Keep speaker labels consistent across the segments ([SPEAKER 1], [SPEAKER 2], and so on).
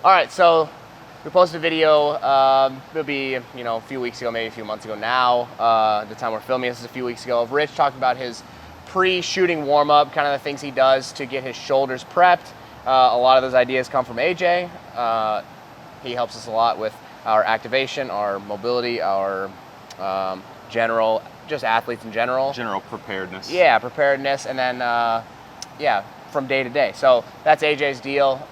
[SPEAKER 1] All right, so we posted a video, it'll be, a few weeks ago, maybe a few months ago now. The time we're filming this is a few weeks ago, of Rich talking about his pre-shooting warm-up, kind of the things he does to get his shoulders prepped. A lot of those ideas come from AJ. He helps us a lot with our activation, our mobility, our general, just athletes in general.
[SPEAKER 2] General preparedness.
[SPEAKER 1] Yeah, preparedness, and then, from day to day. So that's AJ's deal.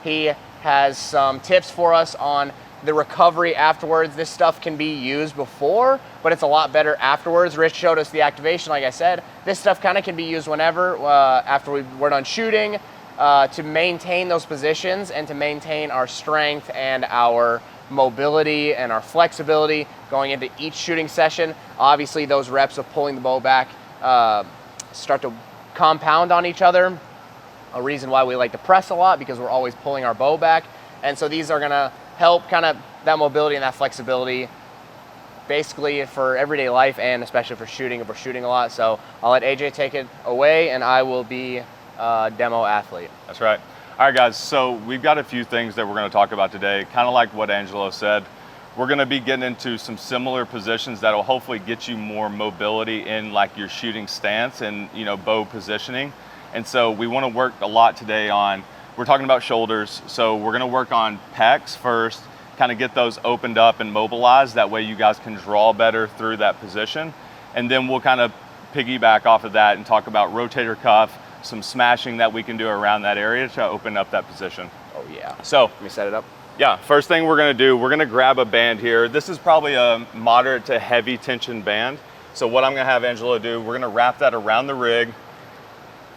[SPEAKER 1] He has some tips for us on the recovery afterwards. This stuff can be used before, but it's a lot better afterwards. Rich showed us the activation, like I said. This stuff kind of can be used whenever, after we're done shooting, to maintain those positions and to maintain our strength and our mobility and our flexibility going into each shooting session. Obviously, those reps of pulling the bow back start to compound on each other. A reason why we like to press a lot, because we're always pulling our bow back. And so these are gonna help kind of that mobility and that flexibility basically for everyday life, and especially for shooting if we're shooting a lot. So I'll let AJ take it away, and I will be a demo athlete.
[SPEAKER 2] That's right. All right, guys, so we've got a few things that we're gonna talk about today, kind of like what Angelo said. We're gonna be getting into some similar positions that will hopefully get you more mobility in like your shooting stance and bow positioning. And so we want to work a lot today on, we're talking about shoulders, so we're going to work on pecs first, kind of get those opened up and mobilized. That way you guys can draw better through that position. And then we'll kind of piggyback off of that and talk about rotator cuff, some smashing that we can do around that area to open up that position.
[SPEAKER 1] Oh yeah.
[SPEAKER 2] So
[SPEAKER 1] let me set it up.
[SPEAKER 2] Yeah, first thing we're going to do, we're going to grab a band here. This is probably a moderate to heavy tension band. So what I'm going to have Angelo do, we're going to wrap that around the rig.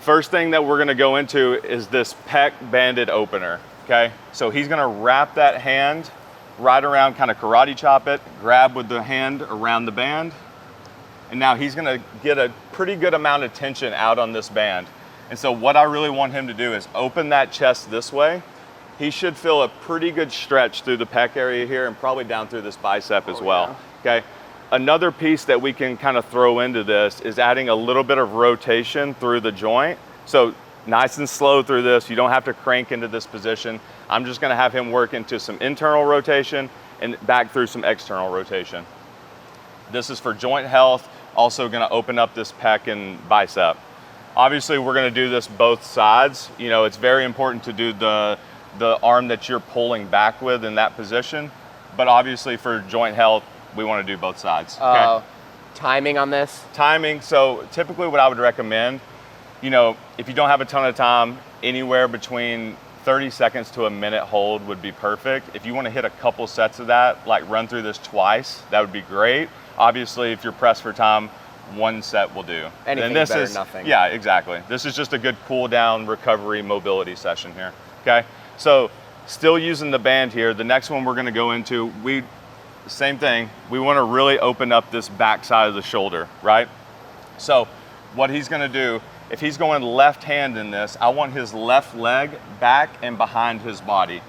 [SPEAKER 2] First thing that we're gonna go into is this pec banded opener, okay? So he's gonna wrap that hand right around, kind of karate chop it, grab with the hand around the band, and now he's gonna get a pretty good amount of tension out on this band. And so what I really want him to do is open that chest this way. He should feel a pretty good stretch through the pec area here and probably down through this bicep as well, okay? Another piece that we can kind of throw into this is adding a little bit of rotation through the joint. So nice and slow through this. You don't have to crank into this position. I'm just gonna have him work into some internal rotation and back through some external rotation. This is for joint health, also gonna open up this pec and bicep. Obviously, we're gonna do this both sides. It's very important to do the arm that you're pulling back with in that position, but obviously for joint health, we want to do both sides. Okay?
[SPEAKER 1] Timing on this?
[SPEAKER 2] Timing, so typically what I would recommend, if you don't have a ton of time, anywhere between 30 seconds to a minute hold would be perfect. If you want to hit a couple sets of that, like run through this twice, that would be great. Obviously, if you're pressed for time, one set will do.
[SPEAKER 1] Anything better than nothing.
[SPEAKER 2] Yeah, exactly. This is just a good cool down, recovery, mobility session here, okay? So still using the band here, the next one we're going to go into, same thing, we want to really open up this back side of the shoulder, right? So what he's going to do, if he's going left hand in this, I want his left leg back and behind his body.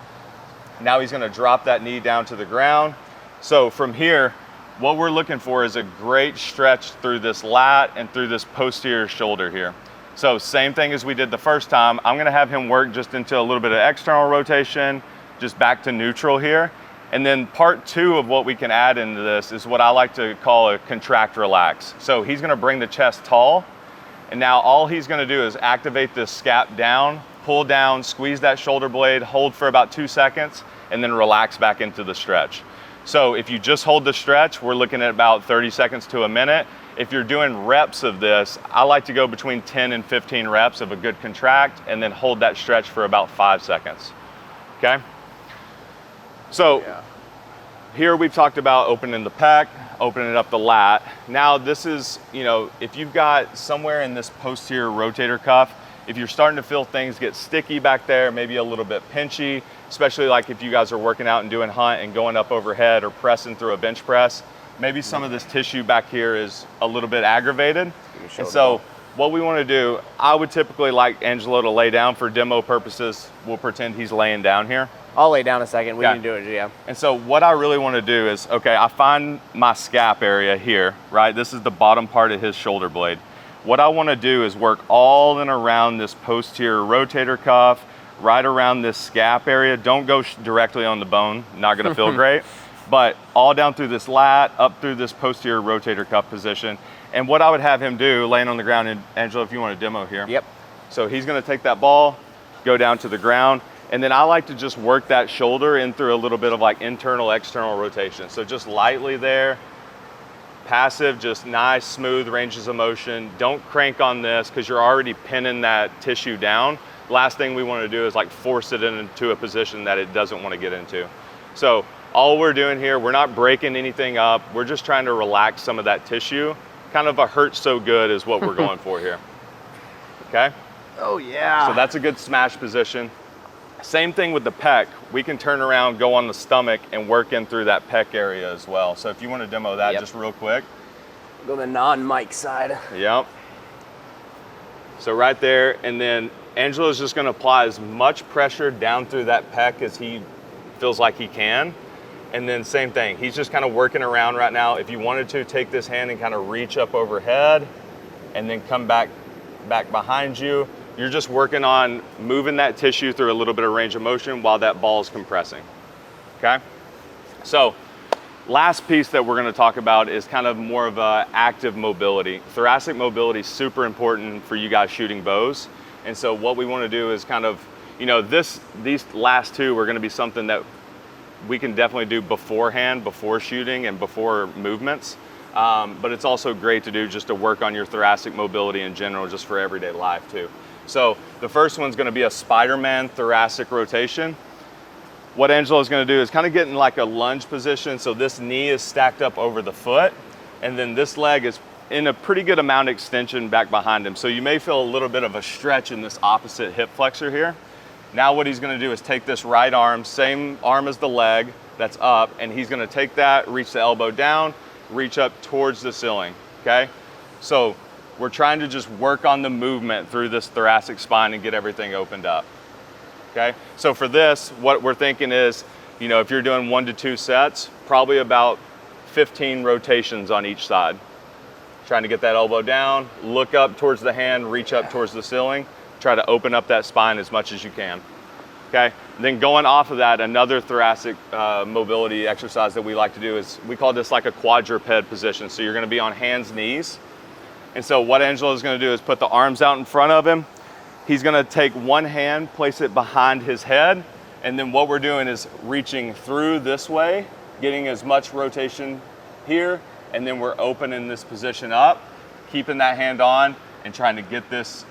[SPEAKER 2] Now he's going to drop that knee down to the ground. So from here, what we're looking for is a great stretch through this lat and through this posterior shoulder here. So same thing as we did the first time, I'm going to have him work just into a little bit of external rotation, just back to neutral here. And then part two of what we can add into this is what I like to call a contract relax. So he's gonna bring the chest tall, and now all he's gonna do is activate this scap down, pull down, squeeze that shoulder blade, hold for about 2 seconds, and then relax back into the stretch. So if you just hold the stretch, we're looking at about 30 seconds to a minute. If you're doing reps of this, I like to go between 10 and 15 reps of a good contract, and then hold that stretch for about 5 seconds, okay? So here we've talked about opening the pec, opening up the lat. Now this is, if you've got somewhere in this posterior rotator cuff, if you're starting to feel things get sticky back there, maybe a little bit pinchy, especially like if you guys are working out and doing hunt and going up overhead or pressing through a bench press, maybe some of this tissue back here is a little bit aggravated. And so what we want to do, I would typically like Angelo to lay down for demo purposes. We'll pretend he's laying down here.
[SPEAKER 1] I'll lay down a second. We can do it, yeah.
[SPEAKER 2] And so what I really want to do is, okay, I find my scap area here, right? This is the bottom part of his shoulder blade. What I want to do is work all in around this posterior rotator cuff, right around this scap area. Don't go directly on the bone, not gonna feel great. But all down through this lat, up through this posterior rotator cuff position. And what I would have him do, laying on the ground, and Angelo, if you want to demo here.
[SPEAKER 1] Yep.
[SPEAKER 2] So he's gonna take that ball, go down to the ground, and then I like to just work that shoulder in through a little bit of like internal, external rotation. So just lightly there, passive, just nice, smooth ranges of motion. Don't crank on this because you're already pinning that tissue down. Last thing we want to do is like force it into a position that it doesn't want to get into. So all we're doing here, we're not breaking anything up. We're just trying to relax some of that tissue. Kind of a hurt so good is what we're going for here. Okay?
[SPEAKER 1] Oh yeah.
[SPEAKER 2] So that's a good smash position. Same thing with the pec. We can turn around, go on the stomach, and work in through that pec area as well. So if you want to demo that just real quick.
[SPEAKER 1] Go the non-mic side.
[SPEAKER 2] Yep. So right there, and then Angelo's just gonna apply as much pressure down through that pec as he feels like he can. And then same thing, he's just kind of working around right now. If you wanted to, take this hand and kind of reach up overhead and then come back behind you. You're just working on moving that tissue through a little bit of range of motion while that ball is compressing, okay? So last piece that we're gonna talk about is kind of more of a active mobility. Thoracic mobility is super important for you guys shooting bows. And so what we wanna do is kind of, you know, these last two are gonna be something that we can definitely do beforehand, before shooting and before movements. But it's also great to do just to work on your thoracic mobility in general, just for everyday life too. So the first one's gonna be a Spider-Man thoracic rotation. What Angelo's gonna do is kind of get in like a lunge position. So this knee is stacked up over the foot, and then this leg is in a pretty good amount of extension back behind him. So you may feel a little bit of a stretch in this opposite hip flexor here. Now what he's gonna do is take this right arm, same arm as the leg that's up, and he's gonna take that, reach the elbow down, reach up towards the ceiling, okay? So we're trying to just work on the movement through this thoracic spine and get everything opened up, okay? So for this, what we're thinking is, you know, if you're doing 1 to 2 sets, probably about 15 rotations on each side. Trying to get that elbow down, look up towards the hand, reach up towards the ceiling, try to open up that spine as much as you can, okay? Then going off of that, another thoracic mobility exercise that we like to do is, we call this like a quadruped position. So you're gonna be on hands, knees. And so what Angelo is gonna do is put the arms out in front of him. He's gonna take one hand, place it behind his head, and then what we're doing is reaching through this way, getting as much rotation here, and then we're opening this position up, keeping that hand on, and trying to get this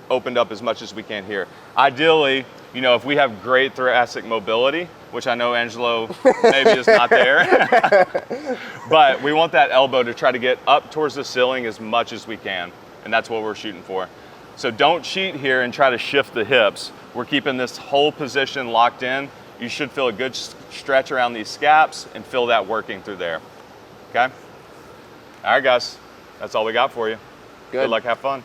[SPEAKER 2] opened up as much as we can here. Ideally, you know, if we have great thoracic mobility, which I know Angelo maybe is not there, but we want that elbow to try to get up towards the ceiling as much as we can, and that's what we're shooting for. So don't cheat here and try to shift the hips. We're keeping this whole position locked in. You should feel a good stretch around these scaps and feel that working through there, okay? All right, guys, that's all we got for you. Good luck, have fun.